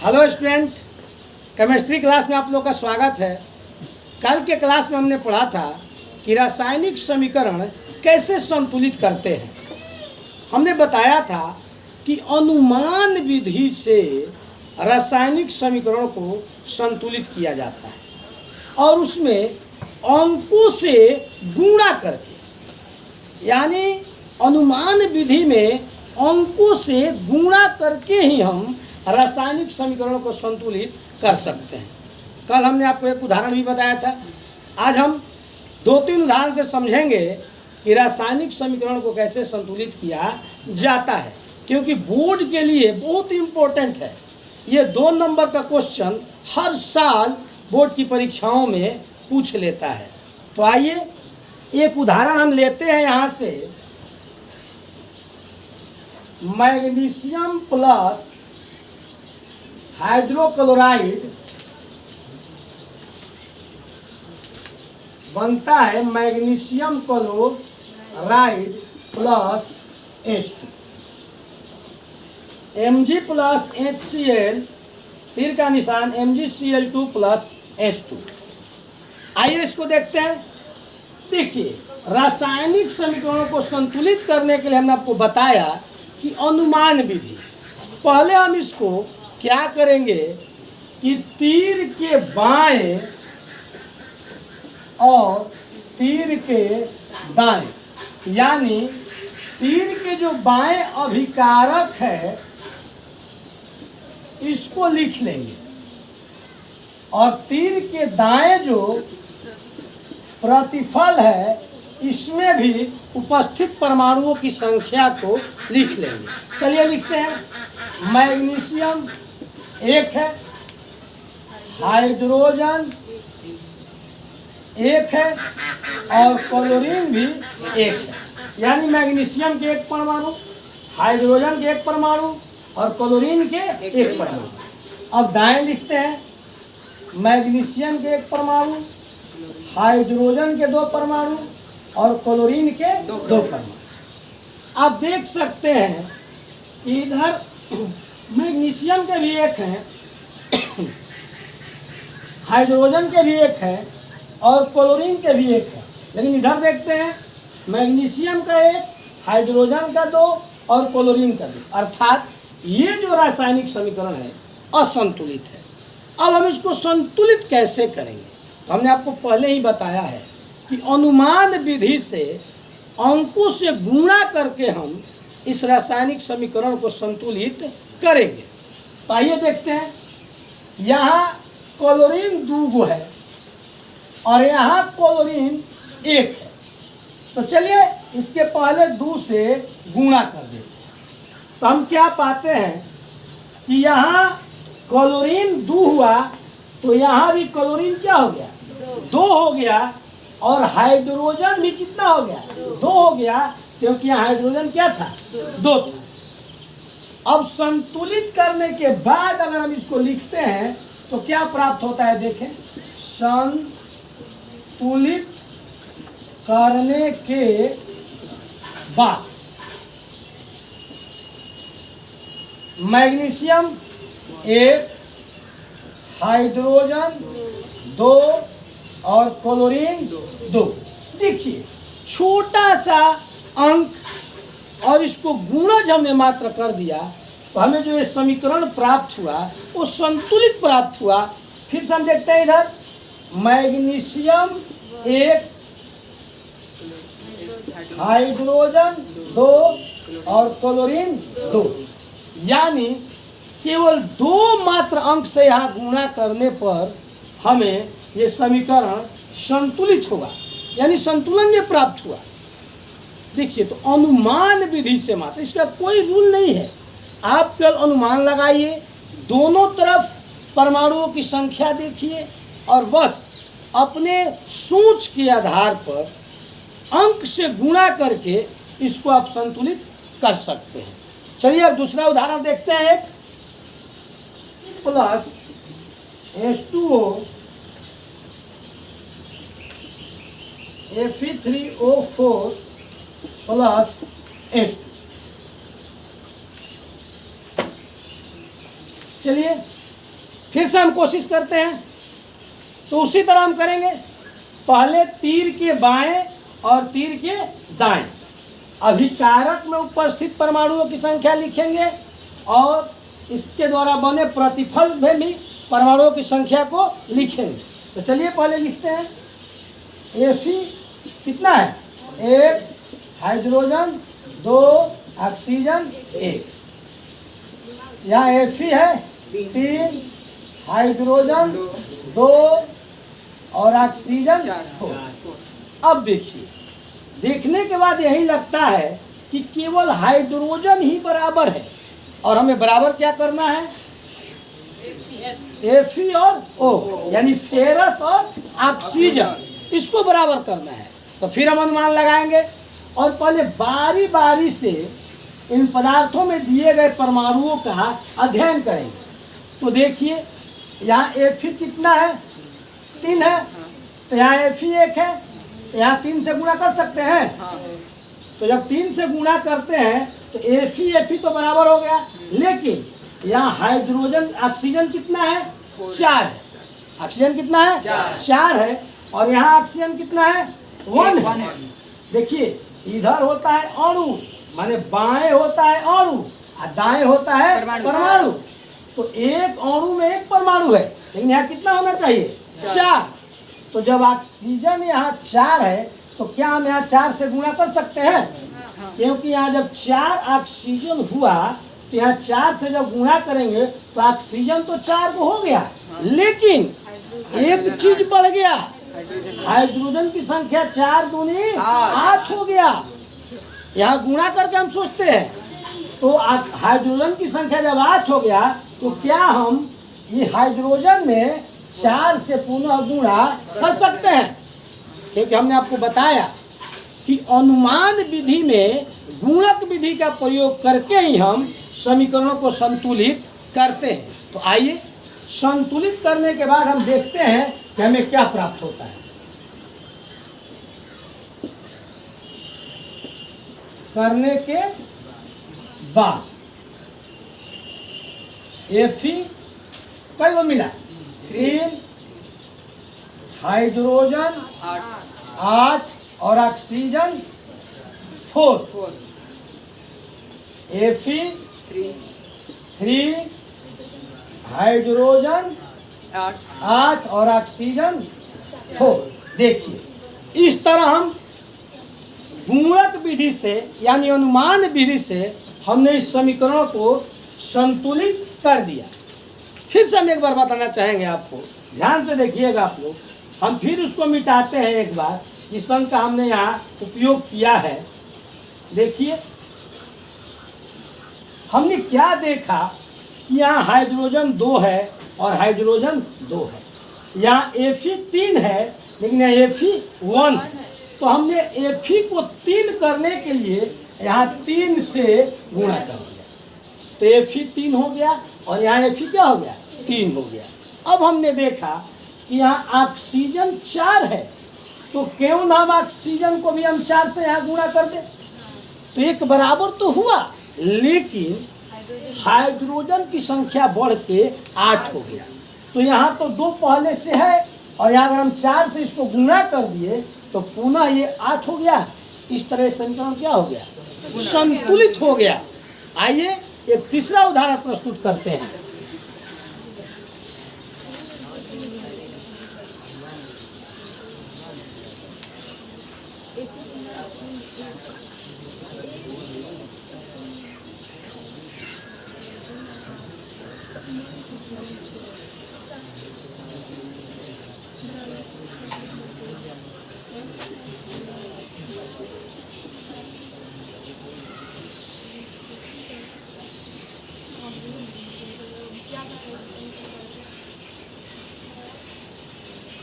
Hello student, chemistry class में आप लोग का स्वागत है। कल के क्लास में हमने पढ़ा था कि रासायनिक समीकरण कैसे संतुलित करते हैं। हमने बताया था कि अनुमान विधि से रासायनिक समीकरण को संतुलित किया जाता है और उसमें अंकों से गुणा करके, यानी अनुमान विधि में अंकों से गुणा करके ही हम रासायनिक समीकरणों को संतुलित कर सकते हैं। कल हमने आपको एक उदाहरण भी बताया था। आज हम 2-3 उदाहरण से समझेंगे कि रासायनिक समीकरण को कैसे संतुलित किया जाता है, क्योंकि बोर्ड के लिए बहुत इम्पोर्टेंट है। ये 2 नंबर का क्वेश्चन हर साल बोर्ड की परीक्षाओं में पूछ लेता है। तो आइए एक उदाहरण हम लेते हैं यहाँ से। मैग्नीशियम प्लस हाइड्रोक्लोराइड बनता है magnesium chloride plus H2। Mg plus HCl, तीर का निशान MgCl2 प्लस H2। आइए इसको देखते हैं। देखिए, रासायनिक समीकरणों को संतुलित करने के लिए हमने आपको बताया कि अनुमान विधि। पहले हम इसको क्या करेंगे कि तीर के बाएं और तीर के दाएं, यानी तीर के जो बाएं अभिकारक है इसको लिख लेंगे और तीर के दाएं जो प्रतिफल है इसमें भी उपस्थित परमाणुओं की संख्या को लिख लेंगे। चलिए लिखते हैं। मैग्नीशियम 1 है, हाइड्रोजन 1 है और क्लोरीन भी 1 है। यानी मैग्नीशियम के 1 परमाणु, हाइड्रोजन के 1 परमाणु और क्लोरीन के 1 परमाणु। अब दाएं लिखते हैं। मैग्नीशियम के 1 परमाणु, हाइड्रोजन के 2 परमाणु और क्लोरीन के 2 परमाणु। आप देख सकते हैं कि इधर मैग्नीशियम के भी 1 है, हाइड्रोजन के भी 1 है और क्लोरीन के भी 1 है। लेकिन इधर देखते हैं मैग्नीशियम का 1, हाइड्रोजन का 2 और क्लोरीन का 2। अर्थात ये जो रासायनिक समीकरण है असंतुलित है। अब हम इसको संतुलित कैसे करेंगे? तो हमने आपको पहले ही बताया है कि अनुमान विधि से अंकों से गुणा करके हम इस रासायनिक समीकरण को संतुलित करेंगे। तो आइए देखते हैं। यहाँ क्लोरीन 2 है और यहाँ क्लोरीन 1 है। तो चलिए इसके पहले 2 से गुणा कर देते हैं। तो हम क्या पाते हैं कि यहाँ क्लोरीन 2 हुआ तो यहाँ भी क्लोरीन क्या हो गया? 2 हो गया। और हाइड्रोजन भी कितना हो गया? 2 हो गया, क्योंकि यहाँ हाइड्रोजन क्या था? 2 था। अब संतुलित करने के बाद अगर हम इसको लिखते हैं तो क्या प्राप्त होता है? देखें, संतुलित करने के बाद मैग्नीशियम 1, हाइड्रोजन 2 और क्लोरीन 2। देखिए, छोटा सा अंक और इसको गुणज हमने मात्र कर दिया तो हमें जो ये समीकरण प्राप्त हुआ वो संतुलित प्राप्त हुआ। फिर से हम देखते हैं इधर मैग्नीशियम 1, हाइड्रोजन 2 और क्लोरीन 2, यानी केवल 2 मात्र अंक से यहाँ गुणा करने पर हमें ये समीकरण संतुलित होगा, यानी संतुलन में प्राप्त हुआ। देखिए, तो अनुमान विधि से मात्र, इसका कोई रूल नहीं है। आप केवल अनुमान लगाइए, दोनों तरफ परमाणुओं की संख्या देखिए और बस अपने सोच के आधार पर अंक से गुणा करके इसको आप संतुलित कर सकते हैं। चलिए अब दूसरा उदाहरण देखते हैं। Plus H2O Fe3O4 plus H2। चलिए फिर से हम कोशिश करते हैं, तो उसी तरह हम करेंगे। पहले तीर के बाएं और तीर के दाएं अभिकारक में उपस्थित परमाणुओं की संख्या लिखेंगे और इसके द्वारा बने प्रतिफल में भी परमाणुओं की संख्या को लिखेंगे। तो चलिए पहले लिखते हैं। Fe कितना है? 1 हाइड्रोजन, 2 ऑक्सीजन, 1। यहाँ Fe है 3 हाइड्रोजन, 2 और ऑक्सीजन 4। अब देखिए, देखने के बाद यही लगता है कि केवल हाइड्रोजन ही बराबर है और हमें बराबर क्या करना है? Fe और O, यानी फेरस और ऑक्सीजन, इसको बराबर करना है। तो फिर हम अनुमान लगाएंगे और पहले बारी बारी से इन पदार्थों में दिए गए परमाणुओं का अध्ययन करेंगे। तो देखिए, यहाँ Fe कितना है? 3 है। तो यहाँ Fe 1 है, यहाँ 3 से गुणा कर सकते हैं। तो जब 3 से गुणा करते हैं तो Fe तो बराबर हो गया, लेकिन यहाँ हाइड्रोजन ऑक्सीजन कितना है? 4 है। ऑक्सीजन कितना है? 4 है। और यहाँ ऑक्सीजन कितना है? 1 है। देखिए, इधर होता है अणु, माने बाएं होता है अणु और दाएं होता है परमाणु। तो एक अणु में एक परमाणु है, लेकिन यहाँ कितना होना चाहिए? 4। तो जब ऑक्सीजन यहाँ 4 है तो क्या हम यहाँ 4 से गुणा कर सकते हैं? क्योंकि यहाँ जब 4 ऑक्सीजन हुआ तो यहाँ 4 से जब गुणा करेंगे तो ऑक्सीजन तो 4 को हो गया, लेकिन एक चीज बढ़ गया, हाइड्रोजन की संख्या 4 दूनी 8 हो गया। यहाँ गुणा करके हम सोचते हैं, तो हाइड्रोजन की संख्या जब 8 हो गया तो क्या हम ये हाइड्रोजन में 4 से पुनः गुणा कर सकते हैं? क्योंकि हमने आपको बताया कि अनुमान विधि में गुणक विधि का प्रयोग करके ही हम समीकरणों को संतुलित करते हैं। तो आइए, संतुलित करने के बाद हम देखते हैं कि हमें क्या प्राप्त होता है। करने के बाद Fe कई को मिला? 3 हाइड्रोजन 8 और ऑक्सीजन 4। Fe 3 हाइड्रोजन 8 और ऑक्सीजन 4। देखिए, इस तरह हम गुणक विधि से यानी अनुमान विधि से हमने इस समीकरण को संतुलित कर दिया। फिर से हम एक बार बताना चाहेंगे आपको, ध्यान से देखिएगा आप लोग। हम फिर उसको मिटाते हैं एक बार, जिस अंक का हमने यहाँ उपयोग किया है। देखिए, हमने क्या देखा कि यहाँ हाइड्रोजन 2 है और हाइड्रोजन 2 है। यहाँ Fe 3 है, लेकिन यहाँ Fe 1 है। तो हमने Fe को 3 करने के लिए यहाँ 3 से गुणा कर दिया, तो Fe 3 हो गया और यहाँ Fe क्या हो गया? 3 हो गया। अब हमने देखा कि यहाँ ऑक्सीजन 4 है, तो क्यों ना हम ऑक्सीजन को भी हम 4 से यहाँ गुणा कर दें? तो एक बराबर तो हुआ, लेकिन हाइड्रोजन की संख्या बढ़ के 8 हो गया। तो यहाँ तो 2 पहले से है और यहाँ अगर हम 4 से इसको गुणा कर दिए तो पुनः ये 8 हो गया। इस तरह समीकरण क्या हो गया? संतुलित हो गया। आइए एक तीसरा उदाहरण प्रस्तुत करते हैं।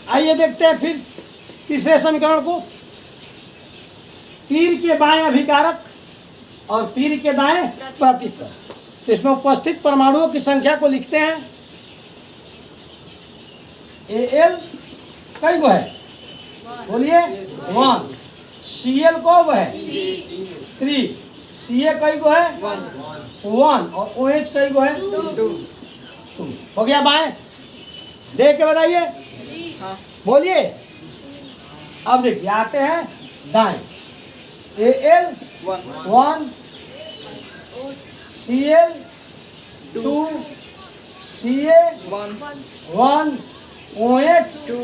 आइए देखते हैं फिर तीसरे समीकरण को। तीर के बाएं अभिकारक और तीर के दाएं प्रतिफल। तो इसमें उपस्थित परमाणुओं की संख्या को लिखते हैं। Al कई गो है? बोलिए 1। Cl को है 3। Ca कई गो है? 1। और OH कई गो है? 2। हो गया बाएं। देख के बताइए, हाँ बोलिए। अब देखिए आते हैं दाएं, AL 1, CL 2, CA 1, OH 2।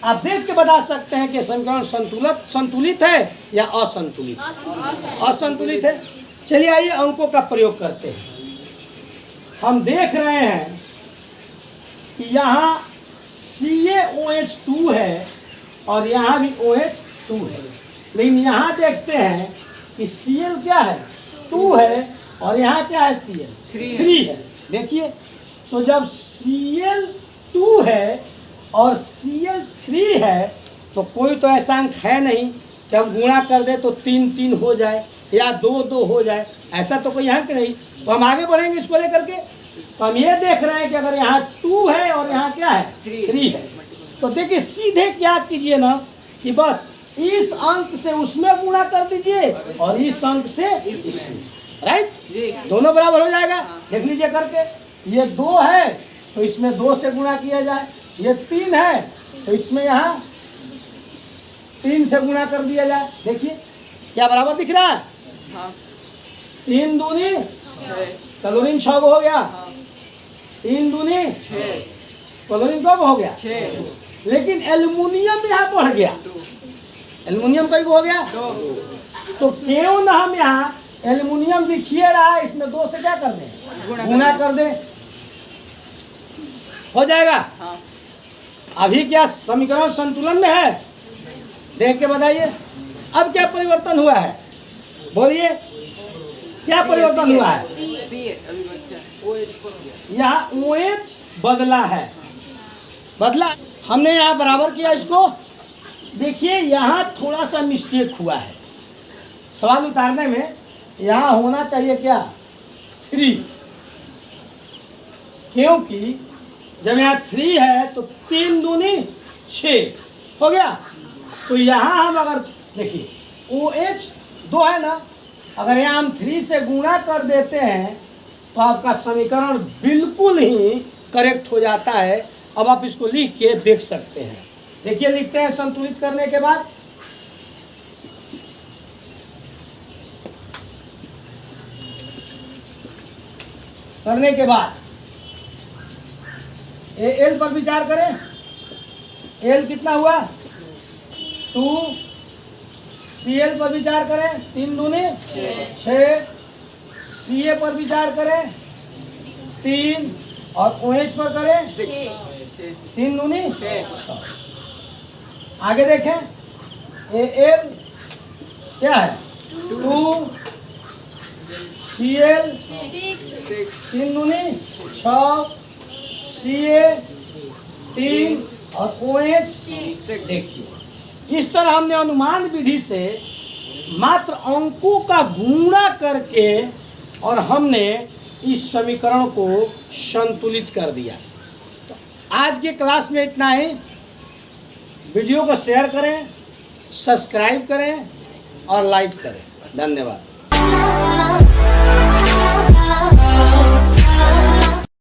आप देख के बता सकते हैं कि समीकरण संतुलित है या असंतुलित? असंतुलित है। चलिए आइए अंकों का प्रयोग करते हैं। हम देख रहे हैं कि यहाँ CaOH2 है और यहाँ भी OH2 है, लेकिन यहाँ देखते हैं कि Cl क्या है, 2 है, और यहाँ क्या है, Cl 3 है। देखिए, तो जब Cl 2 है और Cl 3 है तो कोई तो ऐसा अंक है नहीं कि हम गुणा कर दे तो 3 3 हो जाए या 2 2 हो जाए, ऐसा तो कोई अंक नहीं। तो हम आगे बढ़ेंगे इसको लेकर के। तो हम ये देख रहे हैं कि अगर यहाँ 2 है और यहाँ क्या है, 3 है, तो देखिए सीधे क्या कीजिए ना कि बस इस अंक से उसमें गुणा कर दीजिए और इस अंक से इसमें, राइट, दोनों बराबर हो जाएगा। देख लीजिए करके, ये 2 है तो इसमें 2 से गुणा किया जाए, ये 3 है तो इसमें यहाँ 3 से गुणा कर दिया जाए। देखिए क्या बराबर दिख रहा है, 3 दूनी 6, क्लोरीन 6 हो गया, 3 दूनी 6, क्लोरीन कब हो गया 6, लेकिन एल्युमिनियम यहाँ बढ़ गया, एल्युमिनियम कई हो गया 2। तो क्यों ना हम यहाँ एल्युमिनियम दिखिए रहा है, इसमें 2 से क्या कर दें, गुणा कर दें, हो जाएगा। अभी क्या समीकरण संतुलन में है, देख के बताइए। अब क्या परिवर्तन हुआ है, बोलिए क्या परिवर्तन हुआ है? यहाँ OH बदला है, बदला, हमने यहाँ बराबर किया इसको। देखिए यहाँ थोड़ा सा मिस्टेक हुआ है सवाल उतारने में, यहाँ होना चाहिए क्या 3, क्योंकि जब यहाँ 3 है तो 3 दूनी 6 हो गया। तो यहाँ हम अगर देखिए OH 2 है ना, अगर यहाँ हम 3 से गुणा कर देते हैं तो आपका समीकरण बिल्कुल ही करेक्ट हो जाता है। अब आप इसको लिख के देख सकते हैं। देखिए लिखते हैं संतुलित करने के बाद, Al पर विचार करें, L कितना हुआ 2, Cl पर विचार करें 3 दूनी 6, Ca पर विचार करें 3 और OH पर करें 3 दूनी 6। आगे देखें Al क्या है 2, Cl 3 दूनी 6, Ca 3 और OH। देखिए इस तरह हमने अनुमान विधि से मात्र अंकों का गुणा करके और हमने इस समीकरण को संतुलित कर दिया। तो आज के क्लास में इतना ही। वीडियो को शेयर करें, सब्सक्राइब करें और लाइक करें। धन्यवाद।